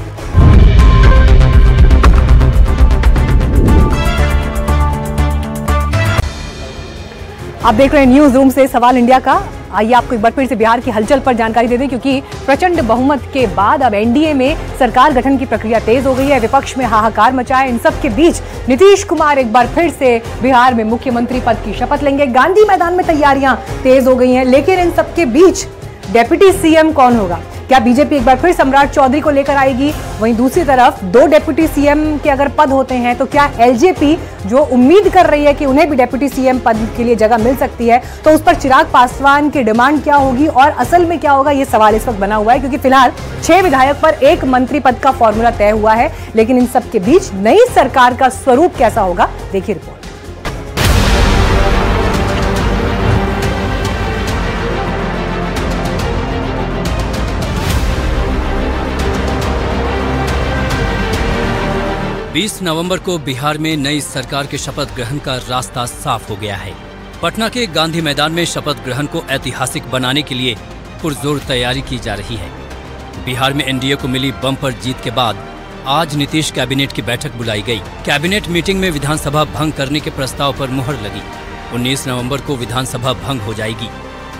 [SPEAKER 1] आप देख रहे हैं न्यूज रूम से सवाल इंडिया का। आइए आपको एक बार फिर से बिहार की हलचल पर जानकारी दे दें, क्योंकि प्रचंड बहुमत के बाद अब एनडीए में सरकार गठन की प्रक्रिया तेज हो गई है। विपक्ष में हाहाकार मचा है। इन सब के बीच नीतीश कुमार एक बार फिर से बिहार में मुख्यमंत्री पद की शपथ लेंगे। गांधी मैदान में तैयारियां तेज हो गई हैं, लेकिन इन सबके बीच डेप्यूटी सीएम कौन होगा? क्या बीजेपी एक बार फिर सम्राट चौधरी को लेकर आएगी? वहीं दूसरी तरफ 2 डेप्यूटी सीएम के अगर पद होते हैं तो क्या एलजेपी जो उम्मीद कर रही है कि उन्हें भी डेप्यूटी सीएम पद के लिए जगह मिल सकती है, तो उस पर चिराग पासवान की डिमांड क्या होगी और असल में क्या होगा, ये सवाल इस वक्त बना हुआ है। क्योंकि फिलहाल 6 विधायक पर 1 मंत्री पद का फॉर्मूला तय हुआ है, लेकिन इन सबके बीच नई सरकार का स्वरूप कैसा होगा, देखिए रिपोर्ट।
[SPEAKER 4] बीस नवंबर को बिहार में नई सरकार के शपथ ग्रहण का रास्ता साफ हो गया है। पटना के गांधी मैदान में शपथ ग्रहण को ऐतिहासिक बनाने के लिए पुरजोर तैयारी की जा रही है। बिहार में एनडीए को मिली बम्पर जीत के बाद आज नीतीश कैबिनेट की बैठक बुलाई गई। कैबिनेट मीटिंग में विधानसभा भंग करने के प्रस्ताव पर मुहर लगी। 19 नवंबर को विधानसभा भंग हो जाएगी।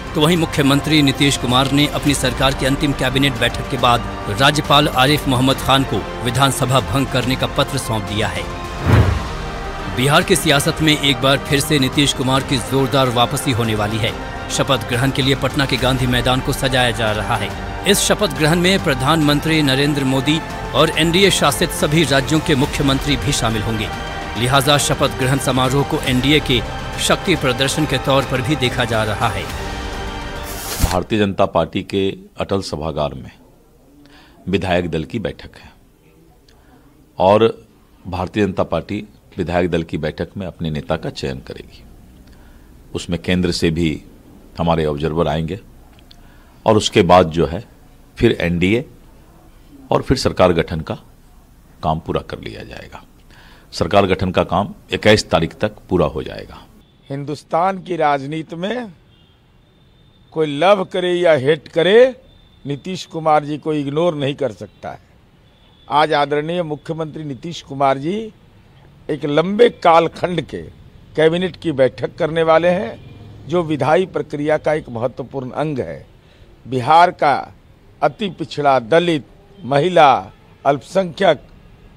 [SPEAKER 4] तो वहीं मुख्यमंत्री नीतीश कुमार ने अपनी सरकार की अंतिम कैबिनेट बैठक के बाद राज्यपाल आरिफ मोहम्मद खान को विधानसभा भंग करने का पत्र सौंप दिया है। बिहार की सियासत में एक बार फिर से नीतीश कुमार की जोरदार वापसी होने वाली है। शपथ ग्रहण के लिए पटना के गांधी मैदान को सजाया जा रहा है। इस शपथ ग्रहण में प्रधानमंत्री नरेंद्र मोदी और एनडीए शासित सभी राज्यों के मुख्यमंत्री भी शामिल होंगे। लिहाजा शपथ ग्रहण समारोह को एनडीए के शक्ति प्रदर्शन के तौर पर भी देखा जा रहा है।
[SPEAKER 15] भारतीय जनता पार्टी के अटल सभागार में विधायक दल की बैठक है और भारतीय जनता पार्टी विधायक दल की बैठक में अपने नेता का चयन करेगी। उसमें केंद्र से भी हमारे ऑब्जर्वर आएंगे और उसके बाद जो है फिर एनडीए और फिर सरकार गठन का काम पूरा कर लिया जाएगा। सरकार गठन का काम 21 तारीख तक पूरा हो जाएगा।
[SPEAKER 8] हिंदुस्तान की राजनीति में कोई लव करे या हेट करे, नीतीश कुमार जी को इग्नोर नहीं कर सकता है। आज आदरणीय मुख्यमंत्री नीतीश कुमार जी एक लंबे कालखंड के कैबिनेट की बैठक करने वाले हैं, जो विधायी प्रक्रिया का एक महत्वपूर्ण अंग है। बिहार का अति पिछड़ा, दलित, महिला, अल्पसंख्यक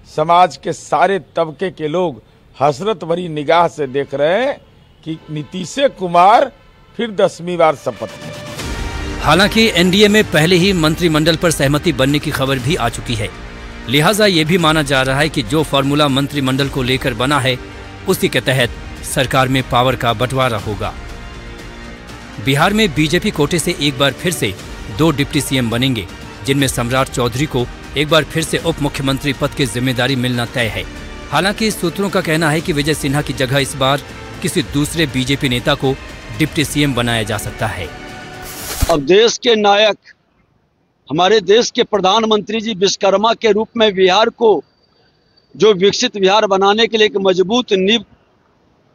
[SPEAKER 8] समाज के सारे तबके के लोग हसरत भरी निगाह से देख रहे हैं कि नीतीश कुमार फिर 10वीं बार शपथ लें।
[SPEAKER 4] हालांकि एनडीए में पहले ही मंत्रिमंडल पर सहमति बनने की खबर भी आ चुकी है। लिहाजा ये भी माना जा रहा है कि जो फॉर्मूला मंत्रिमंडल को लेकर बना है, उसी के तहत सरकार में पावर का बंटवारा होगा। बिहार में बीजेपी कोटे से एक बार फिर से 2 डिप्टी सीएम बनेंगे, जिनमें सम्राट चौधरी को एक बार फिर से उप मुख्यमंत्री पद की जिम्मेदारी मिलना तय है। हालांकि सूत्रों का कहना है कि विजय सिन्हा की जगह इस बार किसी दूसरे बीजेपी नेता को डिप्टी सीएम बनाया जा सकता है।
[SPEAKER 6] अब देश के नायक, हमारे देश के प्रधानमंत्री जी विश्वकर्मा के रूप में बिहार को जो विकसित बिहार बनाने के लिए एक मजबूत नींव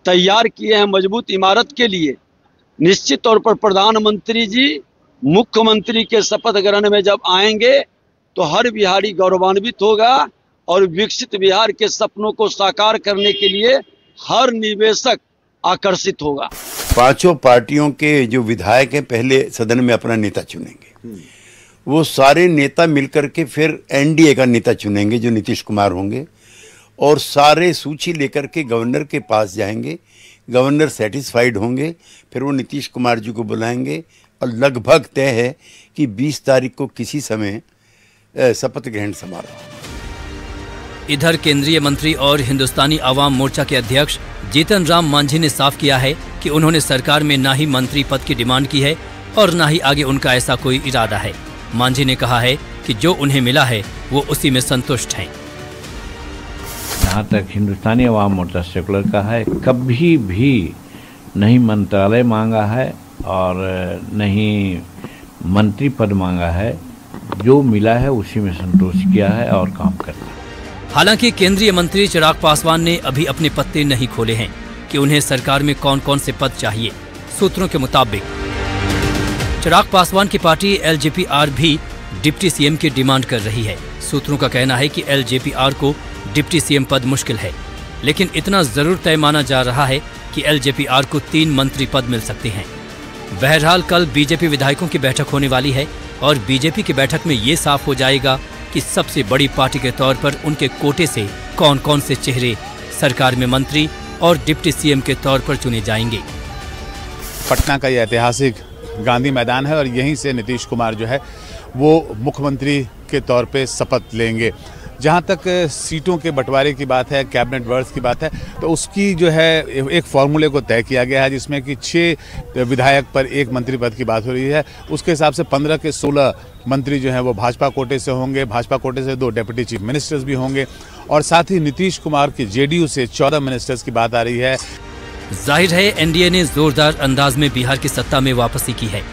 [SPEAKER 6] तैयार किए हैं, मजबूत इमारत के लिए निश्चित तौर पर प्रधानमंत्री जी मुख्यमंत्री के शपथ ग्रहण में जब आएंगे तो हर बिहारी गौरवान्वित होगा और विकसित बिहार के सपनों को साकार करने के लिए हर निवेशक आकर्षित होगा।
[SPEAKER 16] पांचों पार्टियों के जो विधायक हैं पहले सदन में अपना नेता चुनेंगे। वो सारे नेता मिलकर के फिर एनडीए का नेता चुनेंगे जो नीतीश कुमार होंगे, और सारे सूची लेकर के गवर्नर के पास जाएंगे। गवर्नर सेटिस्फाइड होंगे, फिर वो नीतीश कुमार जी को बुलाएंगे और लगभग तय है कि 20 तारीख को किसी समय शपथ ग्रहण समारोह।
[SPEAKER 4] इधर केंद्रीय मंत्री और हिंदुस्तानी आवाम मोर्चा के अध्यक्ष जीतन राम मांझी ने साफ किया है कि उन्होंने सरकार में ना ही मंत्री पद की डिमांड की है और ना ही आगे उनका ऐसा कोई इरादा है। मांझी ने कहा है कि जो उन्हें मिला है वो उसी में संतुष्ट हैं।
[SPEAKER 17] जहाँ तक हिंदुस्तानी आवाम मोर्चा सेकुलर का है, कभी भी नहीं मंत्रालय मांगा है और नहीं मंत्री पद मांगा है। जो मिला है उसी में संतोष किया है और काम करता है।
[SPEAKER 4] हालांकि केंद्रीय मंत्री चिराग पासवान ने अभी अपने पत्ते नहीं खोले हैं कि उन्हें सरकार में कौन कौन से पद चाहिए। सूत्रों के मुताबिक चिराग पासवान की पार्टी एलजेपीआर भी डिप्टी सीएम की डिमांड कर रही है। सूत्रों का कहना है कि एलजेपीआर को डिप्टी सीएम पद मुश्किल है, लेकिन इतना जरूर तय माना जा रहा है कि एलजेपीआर को 3 मंत्री पद मिल सकते हैं। बहरहाल कल बीजेपी विधायकों की बैठक होने वाली है और बीजेपी की बैठक में ये साफ हो जाएगा कि सबसे बड़ी पार्टी के तौर पर उनके कोटे से कौन कौन से चेहरे सरकार में मंत्री और डिप्टी सीएम के तौर पर चुने जाएंगे।
[SPEAKER 18] पटना का यह ऐतिहासिक गांधी मैदान है और यहीं से नीतीश कुमार जो है वो मुख्यमंत्री के तौर पे शपथ लेंगे। जहां तक सीटों के बंटवारे की बात है, कैबिनेट वर्ड्स की बात है, तो उसकी जो है एक फॉर्मूले को तय किया गया है जिसमें कि 6 विधायक पर 1 मंत्री पद की बात हो रही है। उसके हिसाब से 15 के 16 मंत्री जो हैं वो भाजपा कोटे से होंगे, भाजपा कोटे से 2 डेप्यूटी चीफ मिनिस्टर्स भी होंगे और साथ ही नीतीश कुमार की जेडीयू से 14 मिनिस्टर्स की बात आ रही है।
[SPEAKER 4] जाहिर है एनडीए ने जोरदार अंदाज में बिहार की सत्ता में वापसी की है।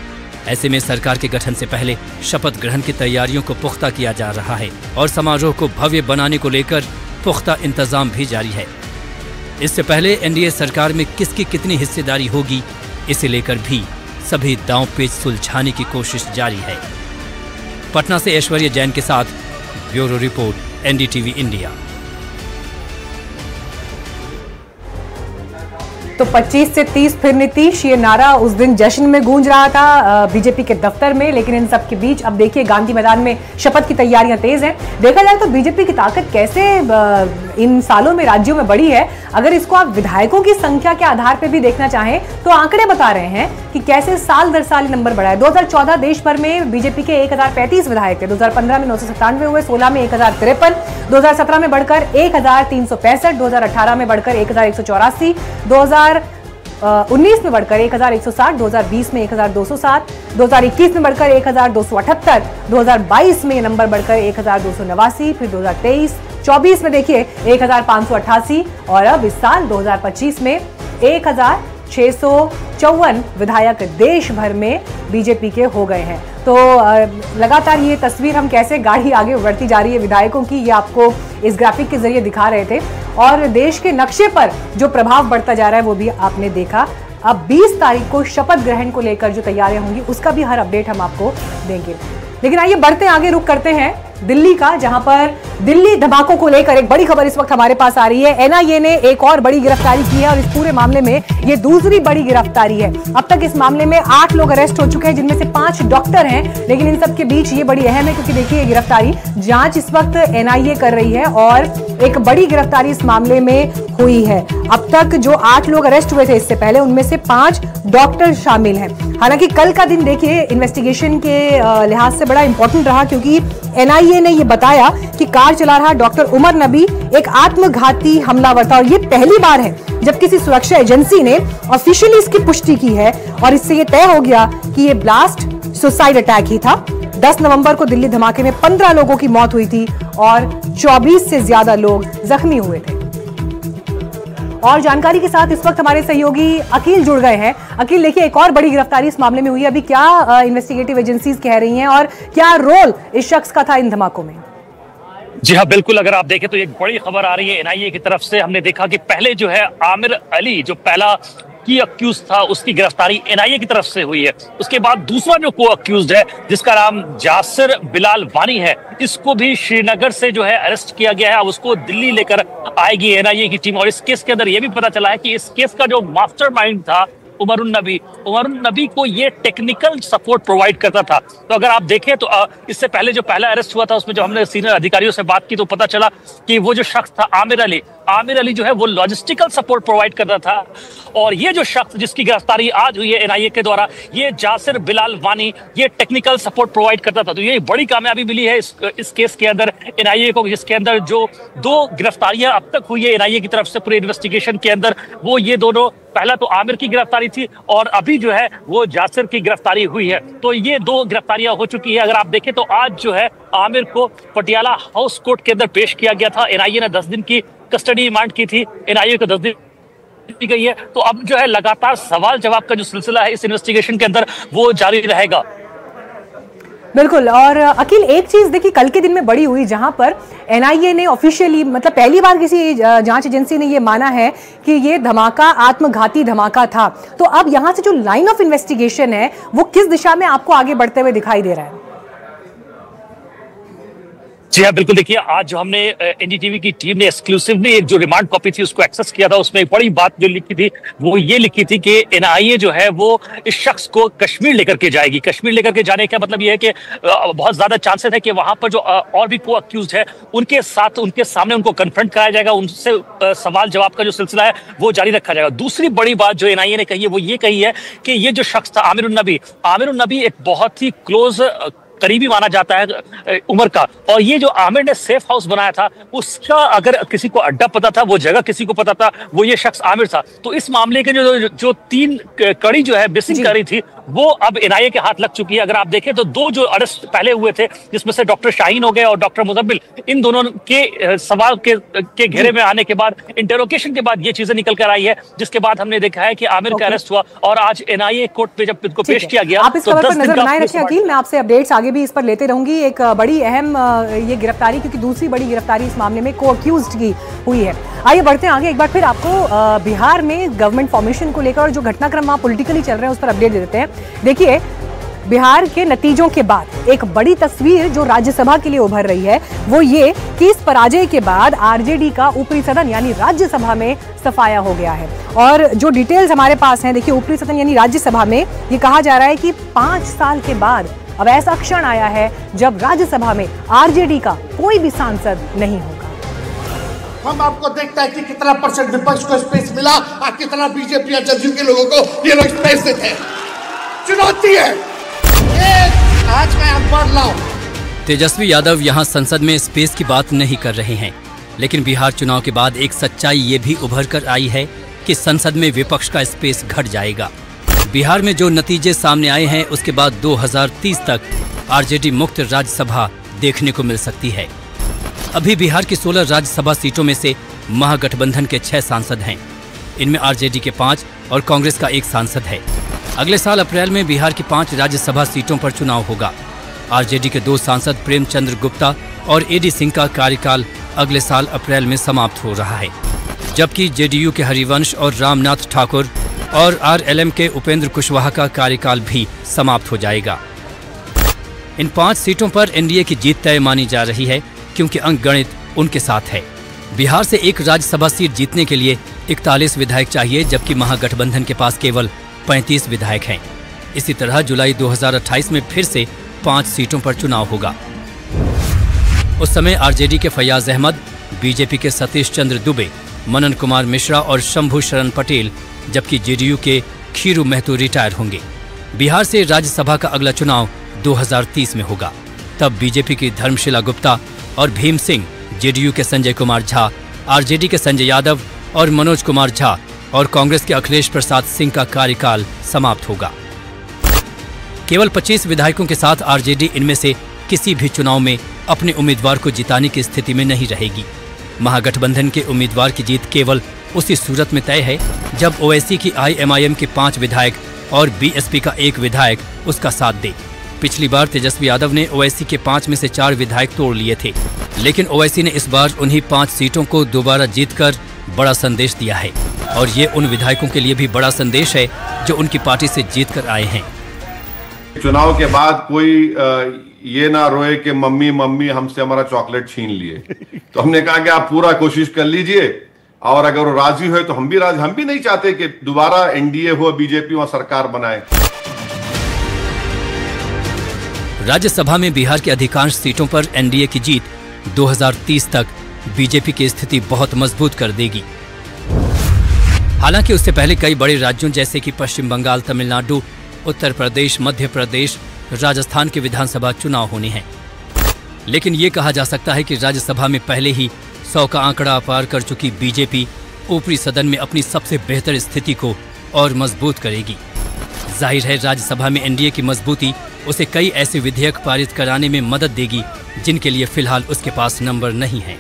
[SPEAKER 4] ऐसे में सरकार के गठन से पहले शपथ ग्रहण की तैयारियों को पुख्ता किया जा रहा है और समारोह को भव्य बनाने को लेकर पुख्ता इंतजाम भी जारी है। इससे पहले एनडीए सरकार में किसकी कितनी हिस्सेदारी होगी, इसे लेकर भी सभी दांव पेच सुलझाने की कोशिश जारी है। पटना से ऐश्वर्या जैन के साथ ब्यूरो रिपोर्ट, एनडीटीवी इंडिया।
[SPEAKER 1] तो 25 से 30 फिर नीतीश, ये नारा उस दिन जश्न में गूंज रहा था बीजेपी के दफ्तर में, लेकिन इन सब के बीच अब देखिए गांधी मैदान में शपथ की तैयारियां तेज हैं। देखा जाए तो बीजेपी की ताकत कैसे इन सालों में राज्यों में बढ़ी है। अगर इसको आप विधायकों की संख्या के आधार पर भी देखना चाहें तो आंकड़े बता रहे हैं कि कैसे साल दर साल नंबर बढ़ा है। 2014 देश भर में बीजेपी के 1035 विधायक थे, 2015 में 997 हुए, 16 में 1053, 2017 में बढ़कर 1365, 2018 में बढ़कर 1184, 2019 में बढ़कर 1160, 2020 में 1207, 2021 में बढ़कर 1278, 2022 में ये नंबर बढ़कर 1289, फिर 2023, 24 में देखिए 1588 और अब इस साल 2025 में 1654 विधायक देश भर में बीजेपी के हो गए हैं। तो लगातार ये तस्वीर हम कैसे गाड़ी आगे बढ़ती जा रही है विधायकों की, ये आपको इस ग्राफिक के जरिए दिखा रहे थे और देश के नक्शे पर जो प्रभाव बढ़ता जा रहा है वो भी आपने देखा। अब 20 तारीख को शपथ ग्रहण को लेकर जो तैयारियां होंगी उसका भी हर अपडेट हम आपको देंगे। लेकिन आइए बढ़ते आगे, रुख करते हैं दिल्ली का, जहां पर दिल्ली धमाकों को लेकर एक बड़ी खबर इस वक्त हमारे पास आ रही है। एनआईए ने एक और बड़ी गिरफ्तारी की है और इस पूरे मामले में ये दूसरी बड़ी गिरफ्तारी है। अब तक इस मामले में 8 लोग अरेस्ट हो चुके हैं, जिनमें से 5 डॉक्टर हैं, लेकिन इन सब के बीच ये बड़ी अहम है क्योंकि देखिए ये गिरफ्तारी जांच इस वक्त एनआईए कर रही है और एक बड़ी गिरफ्तारी इस मामले में हुई है। अब तक जो 8 लोग अरेस्ट हुए थे इससे पहले, उनमें से 5 डॉक्टर शामिल हैं। हालांकि कल का दिन देखिए इन्वेस्टिगेशन के लिहाज से बड़ा इंपॉर्टेंट रहा क्योंकि एनआईए ने यह बताया कि कार चला रहा डॉक्टर उमर नबी एक आत्मघाती हमलावर था और यह पहली बार है जब किसी सुरक्षा एजेंसी ने ऑफिशियली इसकी पुष्टि की है और इससे यह तय हो गया कि यह ब्लास्ट सुसाइड अटैक ही था। 10 नवंबर को दिल्ली धमाके में 15 लोगों की मौत हुई थी और 24 से ज्यादा लोग जख्मी हुए थे। और जानकारी के साथ इस वक्त हमारे सहयोगी अकील जुड़ गए हैं। अकील, देखिए एक और बड़ी गिरफ्तारी इस मामले में हुई है, अभी क्या इन्वेस्टिगेटिव एजेंसीज कह रही हैं और क्या रोल इस शख्स का था इन धमाकों में?
[SPEAKER 19] जी हाँ, बिल्कुल। अगर आप देखें तो एक बड़ी खबर आ रही है एनआईए की तरफ से। हमने देखा कि पहले जो है आमिर अली जो पहला की अक्यूज था उसकी गिरफ्तारी एनआईए की तरफ से हुई है। उसके बाद दूसरा जो को अक्यूज्ड है जिसका नाम जासिर बिलाल वानी है, इसको भी श्रीनगर से जो है अरेस्ट किया गया है। अब उसको दिल्ली लेकर आएगी एनआईए की टीम और इस केस के अंदर यह भी पता चला है कि इस केस का जो मास्टरमाइंड था उमरुन नबी को ये टेक्निकल सपोर्ट प्रोवाइड करता था। तो अगर आप देखें तो इससे पहले जो पहला अरेस्ट हुआ था उसमें जो हमने सीनियर अधिकारियों से बात की तो पता चला कि वो जो शख्स था आमिर अली जो है वो लॉजिस्टिकल सपोर्ट प्रोवाइड करता था। और ये जो शख्स जिसकी गिरफ्तारी आज हुई है एनआईए के द्वारा, ये जासिर बिलाल वानी, ये टेक्निकल सपोर्ट प्रोवाइड करता था। तो ये बड़ी कामयाबी मिली है इस केस के अंदर एनआईए को, जिसके अंदर जो 2 गिरफ्तारियां अब तक हुई है एनआईए की तरफ से पूरे इन्वेस्टिगेशन के अंदर, वो ये दोनों, पहला तो आमिर की गिरफ्तारी थी और अभी जो है वो जासिर की गिरफ्तारी हुई है। तो ये 2 गिरफ्तारियां हो चुकी है। अगर आप देखें तो आज जो है आमिर को पटियाला हाउस कोर्ट के अंदर पेश किया गया था। एनआईए ने 10 दिन की कस्टडी रिमांड की थी, एनआईए को 10 दिन दी गई है। तो अब जो है लगातार सवाल जवाब का जो सिलसिला है इस इन्वेस्टिगेशन के अंदर वो जारी रहेगा।
[SPEAKER 1] बिल्कुल। और अखिल, एक चीज देखिए कल के दिन में बड़ी हुई, जहां पर एनआईए ने ऑफिशियली, मतलब पहली बार किसी जांच एजेंसी ने ये माना है कि ये धमाका आत्मघाती धमाका था। तो अब यहां से जो लाइन ऑफ इन्वेस्टिगेशन है वो किस दिशा में आपको आगे बढ़ते हुए दिखाई दे रहा है?
[SPEAKER 19] जी हाँ, बिल्कुल। देखिए, आज जो हमने एनडीटीवी की टीम ने एक्सक्लूसिवली एक जो रिमांड कॉपी थी उसको एक्सेस किया था, उसमें एक बड़ी बात जो लिखी थी वो ये लिखी थी कि एनआईए जो है वो इस शख्स को कश्मीर लेकर के जाएगी। कश्मीर लेकर के जाने का मतलब ये है कि बहुत ज्यादा चांसेस है कि वहां पर जो और भी को अक्यूज है उनके साथ, उनके सामने उनको कन्फ्रंट कराया जाएगा, उनसे सवाल जवाब का जो सिलसिला है वो जारी रखा जाएगा। दूसरी बड़ी बात जो एनआईए ने कही है वो ये कही है कि ये जो शख्स था आमिर उन नबी एक बहुत ही क्लोज करीबी माना जाता है उमर का, और ये जो आमिर ने सेफ हाउस बनाया था उसका अगर किसी को अड्डा पता था, वो जगह किसी को पता था, वो ये शख्स आमिर था। तो इस मामले के जो तीन कड़ी जो है मिसिंग करी थी वो अब एनआईए के हाथ लग चुकी है। अगर आप देखें तो दो जो अरेस्ट पहले हुए थे, जिसमें से डॉक्टर शाहीन हो गए और डॉक्टर मुजम्मिल, इन दोनों के सवाल के घेरे में आने के बाद, इंटरोगेशन के बाद ये चीजें निकल कर आई है, जिसके बाद हमने देखा है कि आमिर का अरेस्ट हुआ और आज एनआईए कोर्ट पे जब इनको पेश किया गया।
[SPEAKER 1] आप इस खबर पर नजर बनाए रखिए अखिल, मैं आपसे अपडेट्स आगे भी इस पर लेते रहूंगी। एक बड़ी अहम ये गिरफ्तारी, क्योंकि दूसरी बड़ी गिरफ्तारी इस मामले में को अक्यूज्ड की हुई है। आइए बढ़ते हैं आगे। एक बार फिर आपको बिहार में गवर्नमेंट फॉर्मेशन को लेकर और जो घटनाक्रम वहां पॉलिटिकली चल रहे हैं उस पर अपडेट दे देते हैं। देखिए, बिहार के नतीजों के बाद एक बड़ी तस्वीर जो राज्यसभा के लिए उभर रही है वो ये कि इस पराजय के बाद आरजेडी का ऊपरी सदन यानी राज्यसभा में सफाया हो गया है। और जो डिटेल्स हमारे पास हैं, देखिए ऊपरी सदन यानी राज्यसभा में ये कहा जा रहा है कि 5 साल के बाद अब ऐसा क्षण आया है जब राज्यसभा में आरजेडी का कोई भी सांसद नहीं होगा।
[SPEAKER 20] हम आपको देखता है कि कितना % विपक्ष को स्पेस मिला और कितना बीजेपी या जदयू के लोगों को ये लोग स्पेस देते हैं। चुनौती है आज मैं अखबार लाऊं।
[SPEAKER 4] तेजस्वी यादव यहां संसद में स्पेस की बात नहीं कर रहे हैं, लेकिन बिहार चुनाव के बाद एक सच्चाई ये भी उभर कर आई है कि संसद में विपक्ष का स्पेस घट जाएगा। बिहार में जो नतीजे सामने आए हैं उसके बाद 2030 तक आरजेडी मुक्त राज्यसभा देखने को मिल सकती है। अभी बिहार की 16 राज्यसभा सीटों में से महागठबंधन के 6 सांसद हैं। इनमें आरजेडी के 5 और कांग्रेस का 1 सांसद है। अगले साल अप्रैल में बिहार की 5 राज्यसभा सीटों पर चुनाव होगा। आरजेडी के 2 सांसद प्रेमचंद्र गुप्ता और एडी सिंह का कार्यकाल अगले साल अप्रैल में समाप्त हो रहा है, जबकि जेडीयू के हरिवंश और रामनाथ ठाकुर और आरएलएम के उपेंद्र कुशवाहा का कार्यकाल भी समाप्त हो जाएगा। इन 5 सीटों पर एनडीए की जीत तय मानी जा रही है, क्योंकि अंकगणित उनके साथ है। बिहार से एक राज्यसभा सीट जीतने के लिए 41 विधायक चाहिए, जबकि महागठबंधन के पास केवल 35 विधायक हैं। इसी तरह जुलाई 2028 में फिर से 5 सीटों पर चुनाव होगा। उस समय आरजेडी के फैयाज अहमद, बीजेपी के सतीश चंद्र दुबे, मनन कुमार मिश्रा और शंभू शरण पटेल, जबकि जेडीयू के खीरू महतो रिटायर होंगे। बिहार से राज्यसभा का अगला चुनाव 2030 में होगा। तब बीजेपी की धर्मशिला गुप्ता और भीम सिंह, जेडीयू के संजय कुमार झा, आरजेडी के संजय यादव और मनोज कुमार झा और कांग्रेस के अखिलेश प्रसाद सिंह का कार्यकाल समाप्त होगा। केवल 25 विधायकों के साथ आरजेडी इनमें से किसी भी चुनाव में अपने उम्मीदवार को जिताने की स्थिति में नहीं रहेगी। महागठबंधन के उम्मीदवार की जीत केवल उसी सूरत में तय है जब ओवैसी की आईएमआईएम के 5 विधायक और बीएसपी का 1 विधायक उसका साथ दे। पिछली बार तेजस्वी यादव ने ओवैसी के 5 में से 4 विधायक तोड़ लिए थे, लेकिन ओवैसी ने इस बार उन्हीं 5 सीटों को दोबारा जीतकर बड़ा संदेश दिया है, और ये उन विधायकों के लिए भी बड़ा संदेश है जो उनकी पार्टी से जीतकर आए हैं।
[SPEAKER 21] चुनाव के बाद कोई ये ना रोए कि मम्मी मम्मी हमसे हमारा चॉकलेट छीन लिए। तो हमने कहा कि आप पूरा कोशिश कर लीजिए, और अगर वो राजी हुए तो हम भी राजी। हम भी नहीं चाहते कि दोबारा एनडीए हो, बीजेपी वहां सरकार बनाए।
[SPEAKER 4] राज्यसभा में बिहार की अधिकांश सीटों पर एनडीए की जीत 2030 तक बीजेपी की स्थिति बहुत मजबूत कर देगी। हालांकि उससे पहले कई बड़े राज्यों जैसे कि पश्चिम बंगाल, तमिलनाडु, उत्तर प्रदेश, मध्य प्रदेश, राजस्थान के विधानसभा चुनाव होने हैं। लेकिन ये कहा जा सकता है कि राज्यसभा में पहले ही 100 का आंकड़ा पार कर चुकी बीजेपी ऊपरी सदन में अपनी सबसे बेहतर स्थिति को और मजबूत करेगी। जाहिर है राज्यसभा में एनडीए की मजबूती उसे कई ऐसे विधेयक पारित कराने में मदद देगी जिनके लिए फिलहाल उसके पास नंबर नहीं है।